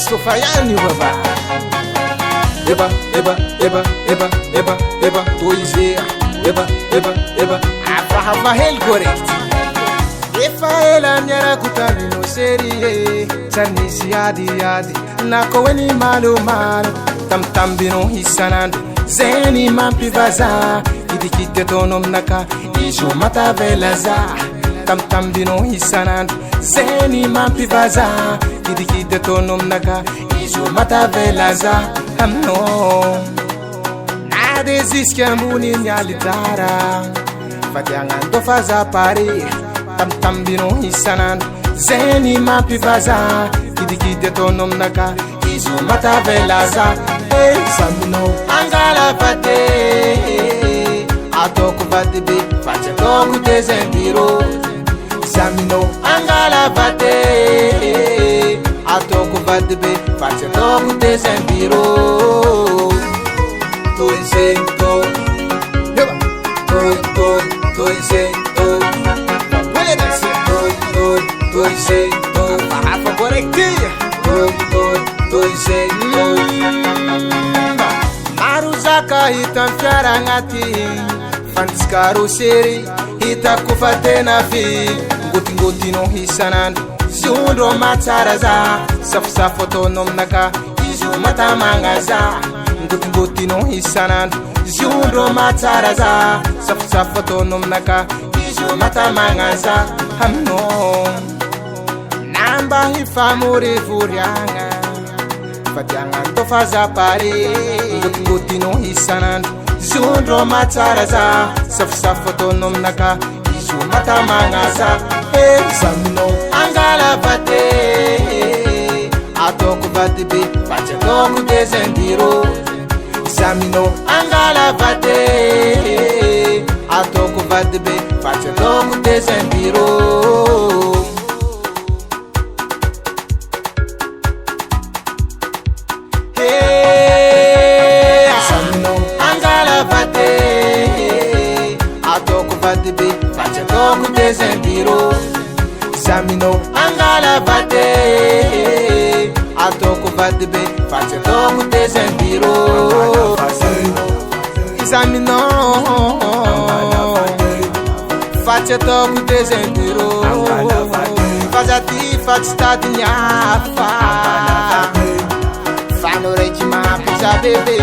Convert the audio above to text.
Sofayani baba. Eba, eba, eba, eba, eba, eba, toize. Eba, eba, eba. Afa hel correct. Efa ela nyara kutani no serie. Chanisi adi adi. Nako weni malu malu. Tam tam bino hisanan. Zeni mampi vaza. Idikite tonom naka. Ijo mata velaza. Tam tam bino hisanan. Zeni mampi vaza. Idikite tonom naka. Ijo mata velaza. Amno. Nade ziskambuni nyalitara. Fatiangan do faza pare. Tam tam bino hisanan. Zeni mampi vaza. Idikite tonom naka. Ijo mata velaza. Hey samino. Angala fate. Atoko fate be. Facha toku te zembiro. Samino. Angala fate. Atoko fate be. Facha toku te zembiro. Toi sento. Toi sento. Where that's it? Toi sento. Afa correctia. Toi sento. Maruzaka hitam fiarangati. Fanskaro seri. Hita kufatena fi. Ngoti no hisanan. Zundro mataraza. Safsafo tonom naka. Izu matamangaza. Ngoti no hisanan. Zundro mataraza. Safsafo tonom naka. Izu matamangaza. Hamno. Namba hifamuri furianga. Fatiangan to faza pare. Ngoti no hisanan. Zundro mataraza. Safsafo tonom naka. Izu matamangaza. Hey samino. Angala fate. Atoko fate be. Facha toku te zembiro. Samino. Angala fate. Atoko fate be. Facha toku te zembiro. Facha toku te zembiro. Samino. Angala fate. Atoko fate be. Facha toku te zembiro. Samino. Facha toku te zembiro. Fazati fatstati nyafa. Fano rechima pisa bebe.